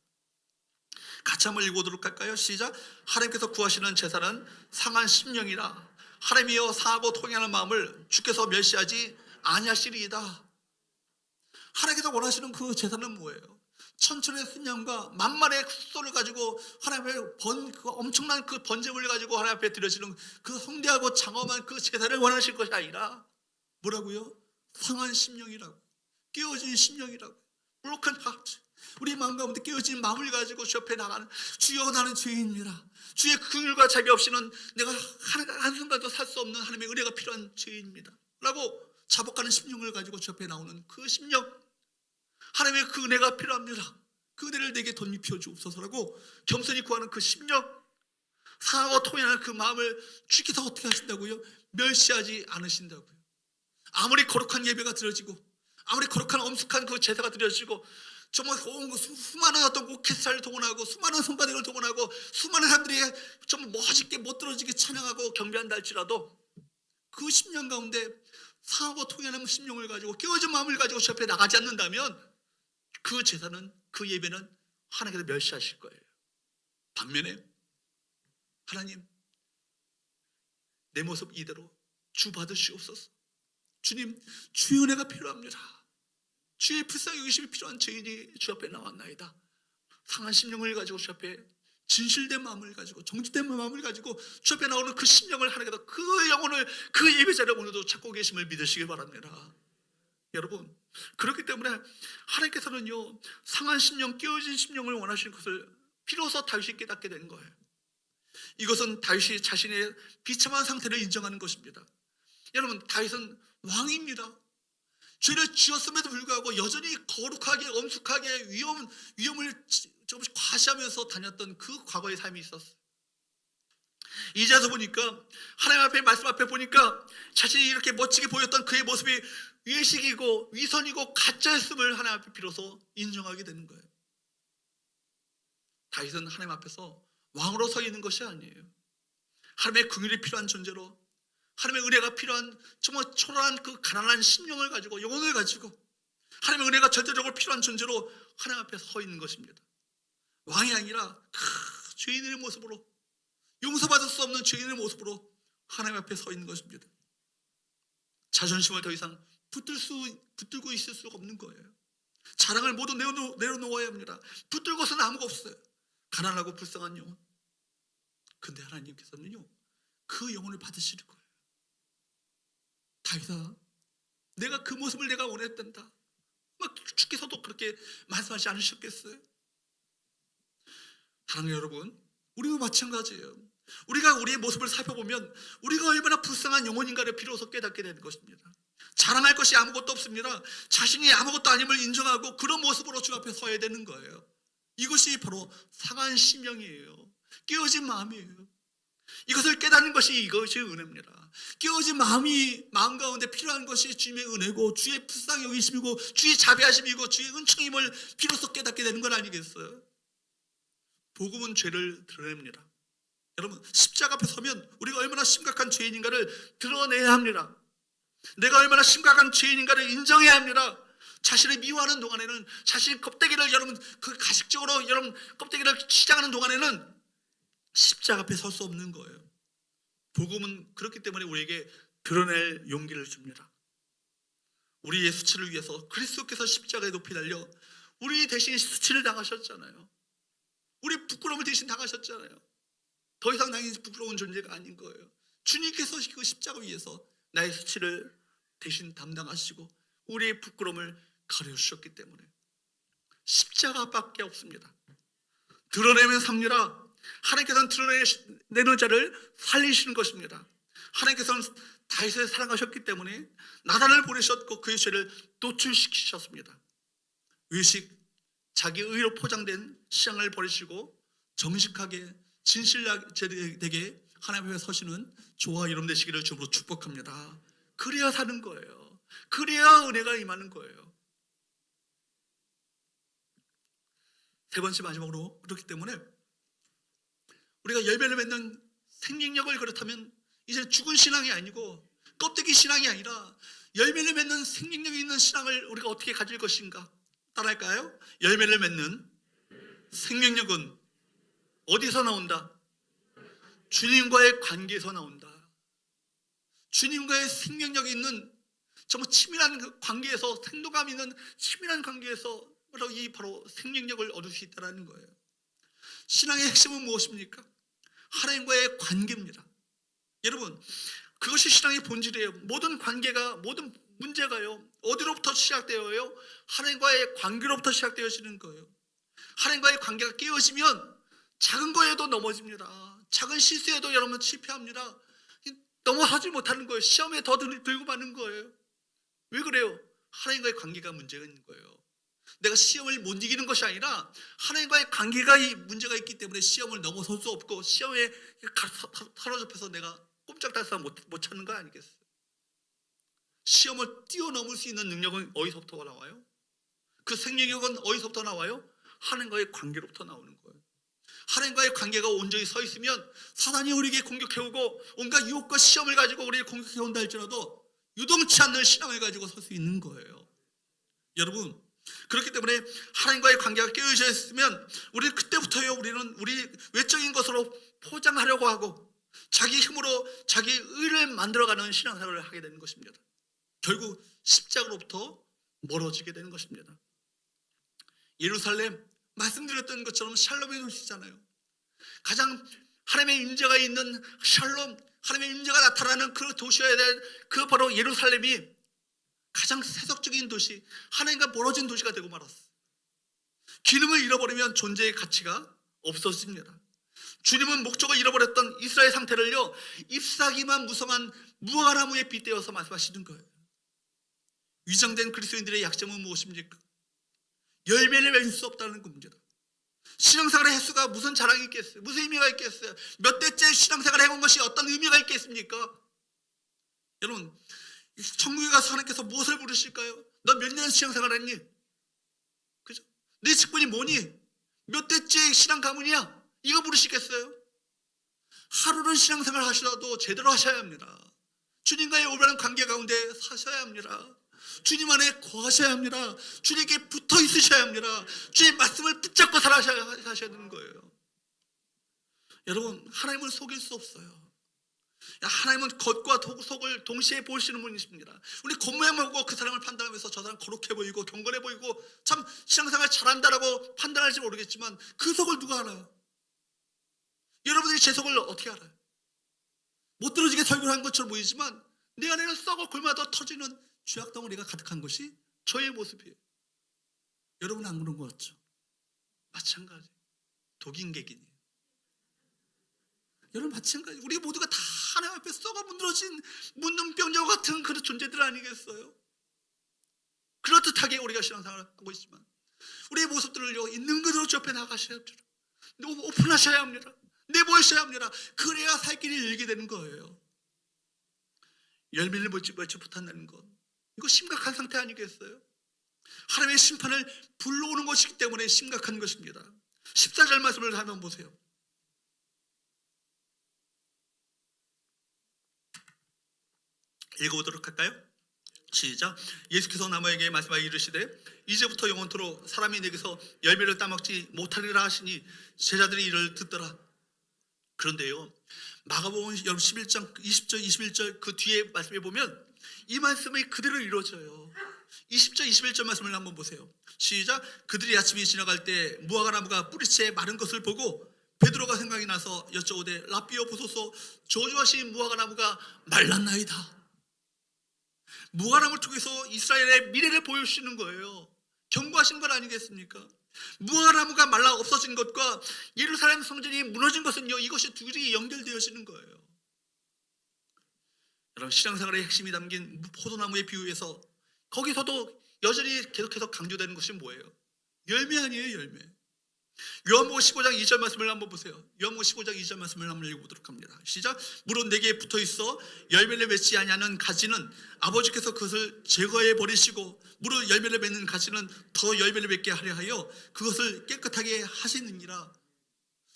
같이 한번 읽어보도록 할까요? 시작. 하나님께서 구하시는 제사는 상한 심령이라 하나님이여 상하고 통회하는 마음을 주께서 멸시하지 아니하시리이다. 하나님께서 원하시는 그 제사는 뭐예요? 천천의 순양과 만만의 숙소를 가지고 하나님의 그 엄청난 그 번제물을 가지고 하나님 앞에 드려지는 그 성대하고 장엄한 그 제사를 원하실 것이 아니라 뭐라고요? 상한 심령이라고, 깨어진 심령이라고, broken heart, 우리 마음 가운데 깨어진 마음을 가지고 주 앞에 나가는, 주여 나는 죄인입니다. 주의 긍휼과 자비 없이는 내가 한순간도 살 수 없는 하나님의 은혜가 필요한 죄인입니다 라고 자복하는 심령을 가지고 주 앞에 나오는 그 심령, 하나님의 그 은혜가 필요합니다. 그 은혜를 내게 덧입혀 주옵소서라고 겸손히 구하는 그 심령, 상하고 통연한 그 마음을 주께서 어떻게 하신다고요? 멸시하지 않으신다고요. 아무리 거룩한 예배가 드려지고, 아무리 거룩한 엄숙한 그 제사가 드려지고, 정말 수많은 어떤 오케스트라를 동원하고, 수많은 성가대를 동원하고, 수많은 사람들이 정말 멋있게 멋들어지게 찬양하고 경배한다 할지라도, 그 심령 가운데 상하고 통연한 심령을 가지고 깨어진 마음을 가지고 주 앞에 나가지 않는다면 그 제사는, 그 예배는 하나님께서 멸시하실 거예요. 반면에 하나님, 내 모습 이대로 주 받으시옵소서. 주님, 주의 은혜가 필요합니다. 주의 불쌍히 여기심이 필요한 죄인이 주 앞에 나왔나이다. 상한 심령을 가지고 주 앞에, 진실된 마음을 가지고, 정직된 마음을 가지고 주 앞에 나오는 그 심령을 하나님께서 그 영혼을, 그 예배자를 오늘도 찾고 계심을 믿으시기 바랍니다. 여러분, 그렇기 때문에 하나님께서는요, 상한 심령, 깨어진 심령을 원하시는 것을 비로소 다윗이 깨닫게 된 거예요. 이것은 다윗이 자신의 비참한 상태를 인정하는 것입니다. 여러분, 다윗은 왕입니다. 죄를 지었음에도 불구하고 여전히 거룩하게, 엄숙하게 위험을 조금씩 과시하면서 다녔던 그 과거의 삶이 있었어요. 이제서 보니까, 하나님 앞에, 말씀 앞에 보니까 자신이 이렇게 멋지게 보였던 그의 모습이 외식이고 위선이고 가짜였음을 하나님 앞에 비로소 인정하게 되는 거예요. 다윗은 하나님 앞에서 왕으로 서 있는 것이 아니에요. 하나님의 긍휼이 필요한 존재로, 하나님의 은혜가 필요한 정말 초라한 그 가난한 심령을 가지고, 영혼을 가지고 하나님의 은혜가 절대적으로 필요한 존재로 하나님 앞에 서 있는 것입니다. 왕이 아니라 죄인의 모습으로, 용서받을 수 없는 죄인의 모습으로 하나님 앞에 서 있는 것입니다. 자존심을 더 이상 붙들고 있을 수가 없는 거예요. 자랑을 모두 내려놓아야 합니다. 붙들 것은 아무것도 없어요. 가난하고 불쌍한 영혼. 근데 하나님께서는요, 그 영혼을 받으시는 거예요. 다윗아, 내가 그 모습을 내가 원했단다. 막 주께서도 그렇게 말씀하지 않으셨겠어요? 사랑하는 여러분, 우리도 마찬가지예요. 우리가 우리의 모습을 살펴보면 우리가 얼마나 불쌍한 영혼인가를 비로소 깨닫게 되는 것입니다. 자랑할 것이 아무것도 없습니다. 자신이 아무것도 아님을 인정하고 그런 모습으로 주 앞에 서야 되는 거예요. 이것이 바로 상한 심령이에요. 깨어진 마음이에요. 이것을 깨닫는 것이 이것이 은혜입니다. 깨어진 마음 가운데 필요한 것이 주님의 은혜고, 주의 불쌍히 여기심이고, 주의 자비하심이고, 주의 은총임을 비로소 깨닫게 되는 건 아니겠어요? 복음은 죄를 드러냅니다. 여러분, 십자가 앞에 서면 우리가 얼마나 심각한 죄인인가를 드러내야 합니다. 내가 얼마나 심각한 죄인인가를 인정해야 합니다. 자신을 미워하는 동안에는, 자신의 껍데기를 여러분 그 가식적으로 여러분 껍데기를 치장하는 동안에는 십자가 앞에 설 수 없는 거예요. 복음은 그렇기 때문에 우리에게 드러낼 용기를 줍니다. 우리의 수치를 위해서 그리스도께서 십자가에 높이 달려 우리 대신 수치를 당하셨잖아요. 우리 부끄러움을 대신 당하셨잖아요. 더 이상 나에게 부끄러운 존재가 아닌 거예요. 주님께서 그 십자가 위에서 나의 수치를 대신 담당하시고 우리의 부끄러움을 가려주셨기 때문에 십자가밖에 없습니다. 드러내면 삽니다. 하나님께서는 드러내는 자를 살리시는 것입니다. 하나님께서는 다윗을 사랑하셨기 때문에 나단을 보내셨고 그의 죄를 노출시키셨습니다. 외식, 자기 의로 포장된 신앙을 버리시고 정직하게 진실되게 하나님 앞에 서시는 저와 여러분 되시기를 주로 축복합니다. 그래야 사는 거예요. 그래야 은혜가 임하는 거예요. 세 번째 마지막으로, 그렇기 때문에 우리가 열매를 맺는 생명력을, 그렇다면 이제 죽은 신앙이 아니고 껍데기 신앙이 아니라 열매를 맺는 생명력이 있는 신앙을 우리가 어떻게 가질 것인가? 따라할까요? 열매를 맺는 생명력은 어디서 나온다? 주님과의 관계에서 나온다. 주님과의 생명력이 있는 정말 치밀한 그 관계에서, 생동감 있는 치밀한 관계에서 바로 생명력을 얻을 수 있다는 거예요. 신앙의 핵심은 무엇입니까? 하나님과의 관계입니다. 여러분, 그것이 신앙의 본질이에요. 모든 관계가, 모든 문제가요, 어디로부터 시작되어요? 하나님과의 관계로부터 시작되어지는 거예요. 하나님과의 관계가 깨어지면 작은 거에도 넘어집니다. 작은 실수에도 여러분 실패합니다. 넘어서지 못하는 거예요. 시험에 더 들고 마는 거예요. 왜 그래요? 하나님과의 관계가 문제가 있는 거예요. 내가 시험을 못 이기는 것이 아니라 하나님과의 관계가 문제가 있기 때문에 시험을 넘어설 수 없고 시험에 사로잡혀서 내가 꼼짝달싹 못 찾는 거 아니겠어요? 시험을 뛰어넘을 수 있는 능력은 어디서부터 나와요? 그 생명력은 어디서부터 나와요? 하나님과의 관계로부터 나오는 거예요. 하나님과의 관계가 온전히 서 있으면 사단이 우리에게 공격해오고 온갖 유혹과 시험을 가지고 우리를 공격해온다 할지라도 유동치 않는 신앙을 가지고 설 수 있는 거예요. 여러분, 그렇기 때문에 하나님과의 관계가 깨어져 있으면 우리는 그때부터요, 우리는 우리 외적인 것으로 포장하려고 하고 자기 힘으로 자기 의를 만들어가는 신앙생활을 하게 되는 것입니다. 결국 십자가로부터 멀어지게 되는 것입니다. 예루살렘, 말씀드렸던 것처럼 샬롬의 도시잖아요. 가장 하나님의 임재가 있는 샬롬, 하나님의 임재가 나타나는 그 도시여야 될 그 바로 예루살렘이 가장 세속적인 도시, 하나님과 멀어진 도시가 되고 말았어요. 기능을 잃어버리면 존재의 가치가 없어집니다. 주님은 목적을 잃어버렸던 이스라엘 상태를요, 잎사귀만 무성한 무화과나무에 빗대어서 말씀하시는 거예요. 위장된 그리스도인들의 약점은 무엇입니까? 열매를 맺을 수 없다는 겁니다. 신앙생활의 횟수가 무슨 자랑이 있겠어요? 무슨 의미가 있겠어요? 몇 대째 신앙생활을 해본 것이 어떤 의미가 있겠습니까? 여러분, 천국에 가서 하나님께서 무엇을 부르실까요? 너 몇 년 신앙생활 했니? 그죠? 네 직분이 뭐니? 몇 대째 신앙 가문이야? 이거 부르시겠어요? 하루는 신앙생활 하시라도 제대로 하셔야 합니다. 주님과의 올바른 관계 가운데 사셔야 합니다. 주님 안에 거하셔야 합니다. 주님께 붙어 있으셔야 합니다. 주님 말씀을 붙잡고 살아가셔야 되는 거예요. 여러분, 하나님을 속일 수 없어요. 하나님은 겉과 속을 동시에 보시는 분이십니다. 우리 겉모양만 보고 그 사람을 판단하면서 저 사람 거룩해 보이고 경건해 보이고 참 신앙생활 잘한다라고 판단할지 모르겠지만 그 속을 누가 알아요? 여러분들이 제 속을 어떻게 알아요? 못 들어지게 설교한 것처럼 보이지만 내 안에는 썩어 골마다 터지는 죄악 덩어리가 가득한 것이 저의 모습이에요. 여러분 안 그런 거 같죠? 마찬가지. 독인객이니. 여러분 마찬가지. 우리 모두가 다 하나님 앞에 썩어 문드러진 문둥병자와 같은 그런 존재들 아니겠어요? 그렇듯하게 우리가 신앙생활을 하고 있지만 우리의 모습들을요, 있는 그대로 주 앞에 나가셔야 합니다. 오픈하셔야 합니다. 내보이셔야 합니다. 그래야 살 길이 열게 되는 거예요. 열매를 맺지 못한다는 것, 이거 심각한 상태 아니겠어요? 하나님의 심판을 불러오는 것이기 때문에 심각한 것입니다. 14절 말씀을 한번 보세요. 읽어보도록 할까요? 시작. 예수께서 나무에게 말씀하여 이르시되 이제부터 영원토록 사람이 내게서 열매를 따먹지 못하리라 하시니 제자들이 이를 듣더라. 그런데요, 마가복음 11장 20절 21절 그 뒤에 말씀에 보면 이 말씀이 그대로 이루어져요. 20절 21절 말씀을 한번 보세요. 시작. 그들이 아침에 지나갈 때 무화과나무가 뿌리채 마른 것을 보고 베드로가 생각이 나서 여쭤오되 라삐여 보소서, 저주하신 무화과나무가 말랐나이다. 무화과나무를 통해서 이스라엘의 미래를 보여주시는 거예요. 경고하신 것 아니겠습니까? 무화과나무가 말라 없어진 것과 예루살렘 성전이 무너진 것은요, 이것이 둘이 연결되어지는 거예요. 여러분, 신앙생활의 핵심이 담긴 포도나무의 비유에서 거기서도 여전히 계속해서 강조되는 것이 뭐예요? 열매 아니에요, 열매. 요한복음 15장 2절 말씀을 한번 보세요. 요한복음 15장 2절 말씀을 한번 읽어보도록 합니다. 시작. 무릇 내게 붙어있어 열매를 맺지 아니하는 가지는 아버지께서 그것을 제거해 버리시고 무릇 열매를 맺는 가지는 더 열매를 맺게 하려 하여 그것을 깨끗하게 하시느니라.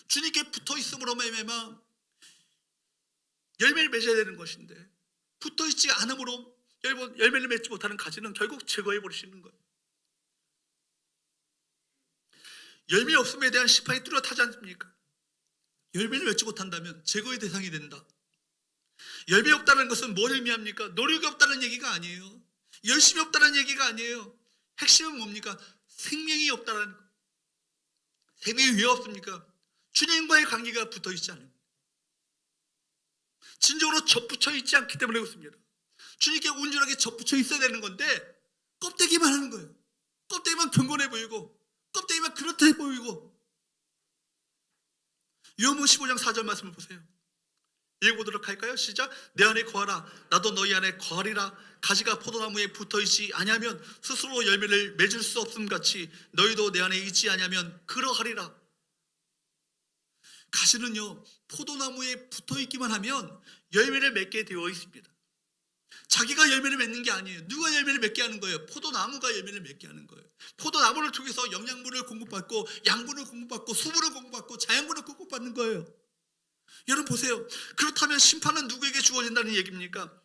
주님께 붙어있음으로 말미암아 열매를 맺어야 되는 것인데 붙어있지 않음으로 열매를 맺지 못하는 가지는 결국 제거해 버리시는 거예요. 열매 없음에 대한 심판이 뚜렷하지 않습니까? 열매를 맺지 못한다면 제거의 대상이 된다. 열매 없다는 것은 뭘 의미합니까? 노력이 없다는 얘기가 아니에요. 열심이 없다는 얘기가 아니에요. 핵심은 뭡니까? 생명이 없다는 것. 생명이 왜 없습니까? 주님과의 관계가 붙어있지 않아요. 진정으로 접붙여 있지 않기 때문에 그렇습니다. 주님께 온전하게 접붙여 있어야 되는 건데 껍데기만 하는 거예요. 껍데기만 경건해 보이고 껍데기만 그런 따뜻해 보이고. 요한복음 15장 4절 말씀을 보세요. 읽어보도록 할까요? 시작. 내 안에 거하라 나도 너희 안에 거하리라. 가지가 포도나무에 붙어있지 아니하면 스스로 열매를 맺을 수 없음 같이 너희도 내 안에 있지 아니하면 그러하리라. 가지는요 포도나무에 붙어있기만 하면 열매를 맺게 되어 있습니다. 자기가 열매를 맺는 게 아니에요. 누가 열매를 맺게 하는 거예요? 포도나무가 열매를 맺게 하는 거예요. 포도나무를 통해서 영양분을 공급받고 양분을 공급받고 수분을 공급받고 자양분을 공급받는 거예요. 여러분 보세요. 그렇다면 심판은 누구에게 주어진다는 얘기입니까?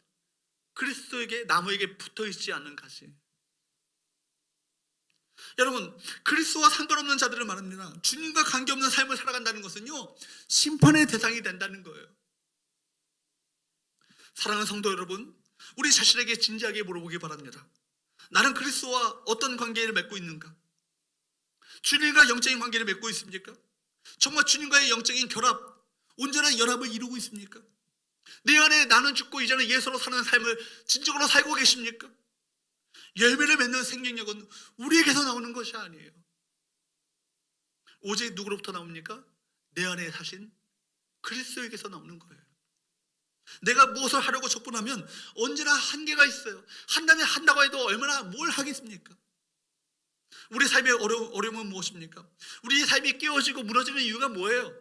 그리스도에게, 나무에게 붙어있지 않는 가지. 여러분 그리스도와 상관없는 자들을 말합니다. 주님과 관계없는 삶을 살아간다는 것은요 심판의 대상이 된다는 거예요. 사랑하는 성도 여러분, 우리 자신에게 진지하게 물어보기 바랍니다. 나는 그리스도와 어떤 관계를 맺고 있는가? 주님과 영적인 관계를 맺고 있습니까? 정말 주님과의 영적인 결합, 온전한 연합을 이루고 있습니까? 내 안에 나는 죽고 이제는 예수로 사는 삶을 진정으로 살고 계십니까? 열매를 맺는 생명력은 우리에게서 나오는 것이 아니에요. 오직 누구로부터 나옵니까? 내 안에 사신 그리스도에게서 나오는 거예요. 내가 무엇을 하려고 접근하면 언제나 한계가 있어요. 한다면 한다고 해도 얼마나 뭘 하겠습니까? 우리 삶의 어려움은 무엇입니까? 우리 삶이 깨어지고 무너지는 이유가 뭐예요?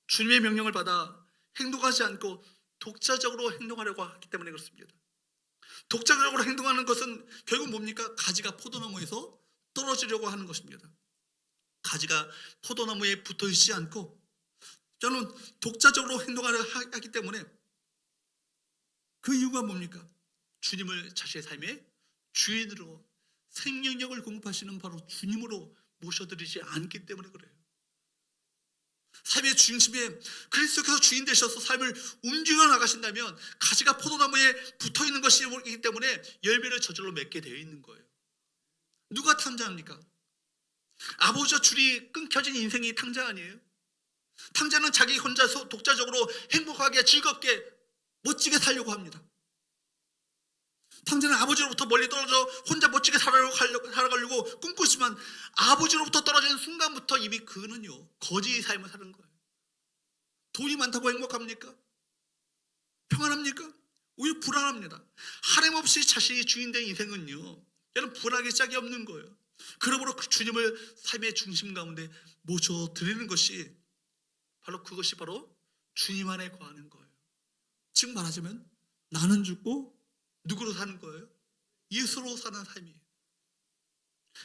주님의 명령을 받아 행동하지 않고 독자적으로 행동하려고 하기 때문에 그렇습니다. 독자적으로 행동하는 것은 결국 뭡니까? 가지가 포도나무에서 떨어지려고 하는 것입니다. 가지가 포도나무에 붙어있지 않고 저는 독자적으로 행동하려 하기 때문에 그 이유가 뭡니까? 주님을 자신의 삶의 주인으로 생명력을 공급하시는 바로 주님으로 모셔드리지 않기 때문에 그래요. 삶의 중심에 그리스도께서 주인 되셔서 삶을 움직여 나가신다면 가지가 포도나무에 붙어있는 것이기 때문에 열매를 저절로 맺게 되어 있는 거예요. 누가 탕자합니까? 아버지와 줄이 끊겨진 인생이 탕자 아니에요? 탕자는 자기 혼자서 독자적으로 행복하게 즐겁게 멋지게 살려고 합니다. 탕자는 아버지로부터 멀리 떨어져 혼자 멋지게 살아가려고 꿈꾸지만 아버지로부터 떨어지는 순간부터 이미 그는요 거지의 삶을 사는 거예요. 돈이 많다고 행복합니까? 평안합니까? 오히려 불안합니다. 하나님 없이 자신이 주인된 인생은요 여러분 불안하기 짝이 없는 거예요. 그러므로 그 주님을 삶의 중심 가운데 모셔드리는 것이 바로 그것이 바로 주님 안에 거하는 거예요. 지금 말하자면 나는 죽고 누구로 사는 거예요? 예수로 사는 삶이에요.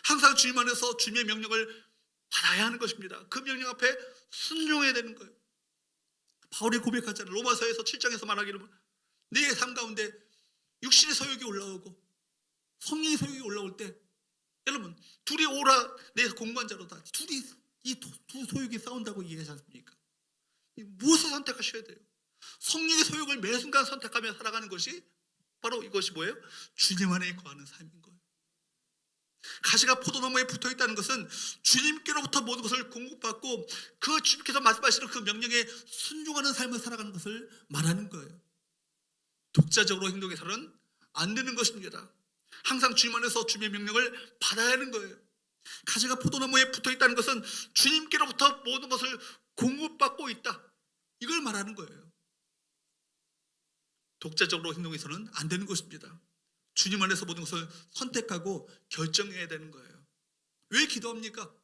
항상 주님 안에서 주님의 명령을 받아야 하는 것입니다. 그 명령 앞에 순종해야 되는 거예요. 바울이 고백하잖아요. 로마서에서 7장에서 말하기를 내 삶 가운데 육신의 소욕이 올라오고 성령의 소욕이 올라올 때 여러분 둘이 오라 내 공관자로다. 둘이 이 두 소욕이 싸운다고 얘기하지 않습니까? 무엇을 선택하셔야 돼요? 성령의 소욕을 매 순간 선택하며 살아가는 것이 바로 이것이 뭐예요? 주님 안에 거하는 삶인 거예요. 가지가 포도나무에 붙어있다는 것은 주님께로부터 모든 것을 공급받고 그 주님께서 말씀하시는 그 명령에 순종하는 삶을 살아가는 것을 말하는 거예요. 독자적으로 행동해서는 안 되는 것입니다. 항상 주님 안에서 주님의 명령을 받아야 하는 거예요. 가지가 포도나무에 붙어있다는 것은 주님께로부터 모든 것을 공급받고 있다. 이걸 말하는 거예요. 독자적으로 행동해서는 안 되는 것입니다. 주님 안에서 모든 것을 선택하고 결정해야 되는 거예요. 왜 기도합니까?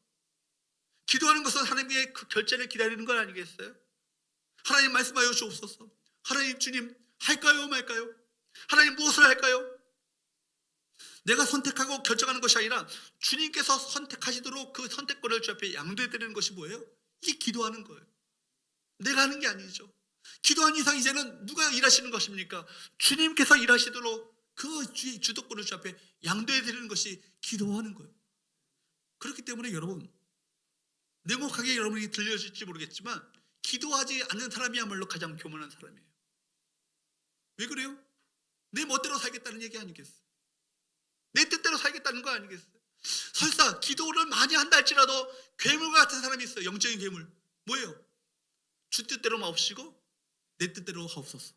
기도하는 것은 하나님의 그 결정을 기다리는 건 아니겠어요? 하나님 말씀하여 주옵소서. 하나님 주님 할까요 말까요? 하나님 무엇을 할까요? 내가 선택하고 결정하는 것이 아니라 주님께서 선택하시도록 그 선택권을 주 앞에 양도해드리는 것이 뭐예요? 이게 기도하는 거예요. 내가 하는 게 아니죠. 기도한 이상 이제는 누가 일하시는 것입니까? 주님께서 일하시도록 그 주도권을 주 앞에 양도해드리는 것이 기도하는 거예요. 그렇기 때문에 여러분 냉혹하게 여러분이 들려질지 모르겠지만 기도하지 않는 사람이야말로 가장 교만한 사람이에요. 왜 그래요? 내 멋대로 살겠다는 얘기 아니겠어요? 내 뜻대로 살겠다는 거 아니겠어요? 설사 기도를 많이 한다 할지라도 괴물과 같은 사람이 있어요. 영적인 괴물. 뭐예요? 주 뜻대로 마옵시고 내 뜻대로 하옵소서.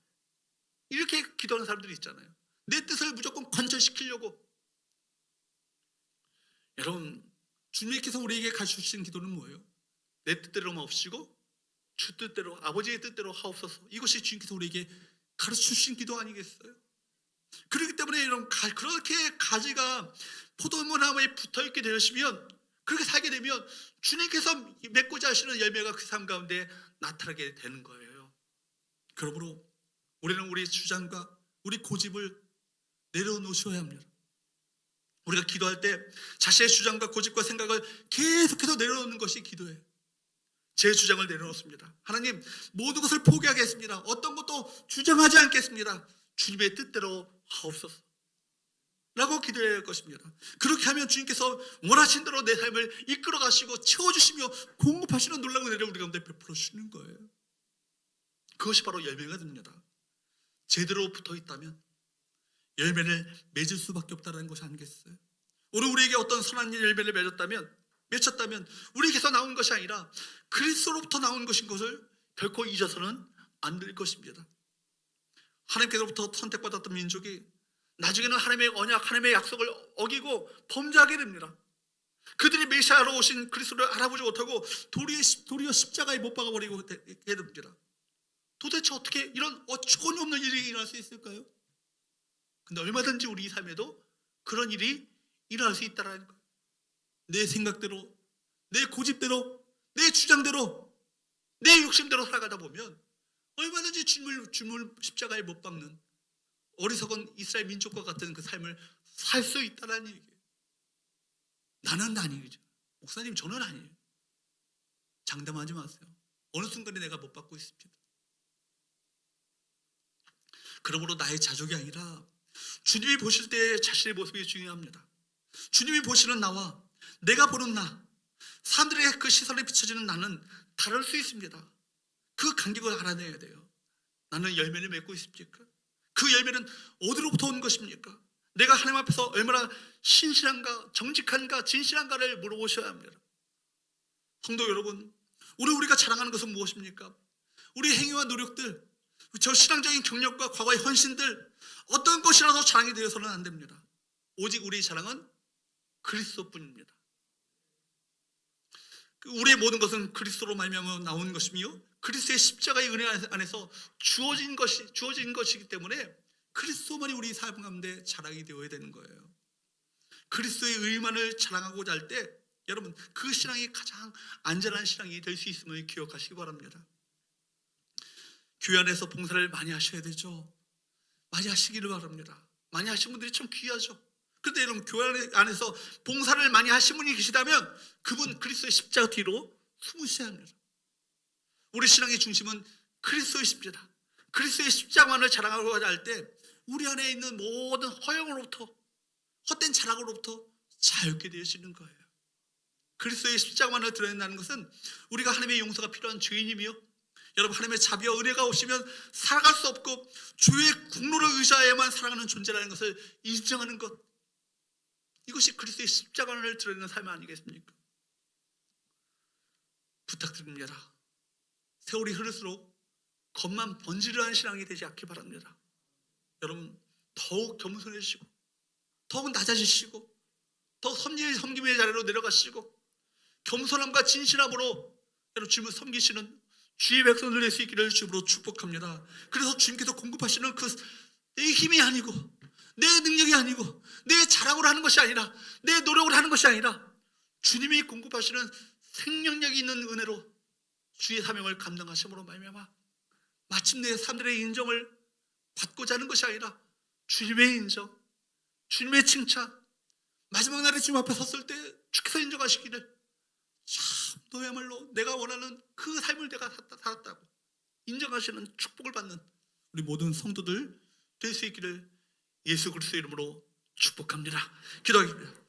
이렇게 기도하는 사람들이 있잖아요. 내 뜻을 무조건 관철시키려고. 여러분 주님께서 우리에게 가르쳐 주신 기도는 뭐예요? 내 뜻대로 마옵시고 주 뜻대로, 아버지의 뜻대로 하옵소서. 이것이 주님께서 우리에게 가르쳐 주신 기도 아니겠어요? 그렇기 때문에 여러분, 그렇게 가지가 포도나무에 붙어있게 되시면, 그렇게 살게 되면 주님께서 맺고자 하시는 열매가 그 삶 가운데 나타나게 되는 거예요. 그러므로 우리는 우리 주장과 우리 고집을 내려놓으셔야 합니다. 우리가 기도할 때 자신의 주장과 고집과 생각을 계속해서 내려놓는 것이 기도예요. 제 주장을 내려놓습니다. 하나님, 모든 것을 포기하겠습니다. 어떤 것도 주장하지 않겠습니다. 주님의 뜻대로 하옵소서 라고 기도해야 할 것입니다. 그렇게 하면 주님께서 원하신 대로 내 삶을 이끌어 가시고 채워주시며 공급하시는 놀라운 은혜를 우리 가운데 베풀어 주시는 거예요. 그것이 바로 열매가 됩니다. 제대로 붙어 있다면 열매를 맺을 수밖에 없다는 것이 아니겠어요? 오늘 우리에게 어떤 선한 열매를 맺혔다면 우리에게서 나온 것이 아니라 그리스도로부터 나온 것인 것을 결코 잊어서는 안 될 것입니다. 하나님께로부터 선택받았던 민족이 나중에는 하나님의 언약, 하나님의 약속을 어기고 범죄하게 됩니다. 그들이 메시아로 오신 그리스도를 알아보지 못하고 도리어 십자가에 못 박아버리고 됩니다. 도대체 어떻게 이런 어처구니 없는 일이 일어날 수 있을까요? 근데 얼마든지 우리 삶에도 그런 일이 일어날 수 있다는 거예요. 내 생각대로, 내 고집대로, 내 주장대로, 내 욕심대로 살아가다 보면 얼마든지 주님을 십자가에 못 박는 어리석은 이스라엘 민족과 같은 그 삶을 살 수 있다는 얘기예요. 나는 아니죠. 목사님, 저는 아니에요. 장담하지 마세요. 어느 순간에 내가 못 받고 있습니다. 그러므로 나의 자족이 아니라 주님이 보실 때 자신의 모습이 중요합니다. 주님이 보시는 나와 내가 보는 나, 사람들의 그 시선에 비춰지는 나는 다를 수 있습니다. 그 간격을 알아내야 돼요. 나는 열매를 맺고 있습니까? 그 열매는 어디로부터 온 것입니까? 내가 하나님 앞에서 얼마나 신실한가, 정직한가, 진실한가를 물어보셔야 합니다. 성도 여러분, 우리가 자랑하는 것은 무엇입니까? 우리 행위와 노력들, 저 신앙적인 경력과 과거의 헌신들, 어떤 것이라도 자랑이 되어서는 안 됩니다. 오직 우리의 자랑은 그리스도뿐입니다. 우리의 모든 것은 그리스도로 말미암아 나온 것이며 그리스도의 십자가의 은혜 안에서 주어진 것이기 때문에 그리스도만이 우리 삶 가운데 자랑이 되어야 되는 거예요. 그리스도의 의만을 자랑하고자 할 때 여러분, 그 신앙이 가장 안전한 신앙이 될 수 있음을 기억하시기 바랍니다. 교회 안에서 봉사를 많이 하셔야 되죠. 많이 하시기를 바랍니다. 많이 하신 분들이 참 귀하죠. 그런데 여러분, 교회 안에서 봉사를 많이 하신 분이 계시다면 그분 그리스도의 십자가 뒤로 숨으셔야 합니다. 우리 신앙의 중심은 그리스도의 십자가, 그리스도의 십자가만을 자랑하고자 할 때 우리 안에 있는 모든 허영으로부터, 헛된 자랑으로부터 자유케 되시는 거예요. 그리스도의 십자가만을 드러낸다는 것은 우리가 하나님의 용서가 필요한 죄인이며 여러분, 하나님의 자비와 은혜가 오시면 살아갈 수 없고 주의 국로를 의지하여야만 살아가는 존재라는 것을 인정하는 것, 이것이 그리스도의 십자가를 드러내는 삶 아니겠습니까? 부탁드립니다. 세월이 흐를수록 겉만 번지르한 신앙이 되지 않기 바랍니다. 여러분, 더욱 겸손해지시고 더욱 낮아지시고 더욱 섬김의 자리로 내려가시고 겸손함과 진실함으로 여러분 주님을 섬기시는 주의 백성들 될 수 있기를 주님으로 축복합니다. 그래서 주님께서 공급하시는 그 내 힘이 아니고 내 능력이 아니고 내 자랑으로 하는 것이 아니라 내 노력으로 하는 것이 아니라 주님이 공급하시는 생명력이 있는 은혜로 주의 사명을 감당하심으로 말미암아 마침내 사람들의 인정을 받고자 하는 것이 아니라 주님의 인정, 주님의 칭찬, 마지막 날에 주님 앞에 섰을 때 주께서 인정하시기를 참 너야말로 내가 원하는 그 삶을 내가 살았다고 인정하시는 축복을 받는 우리 모든 성도들 될 수 있기를 예수 그리스도 이름으로 축복합니다. 기도하겠습니다.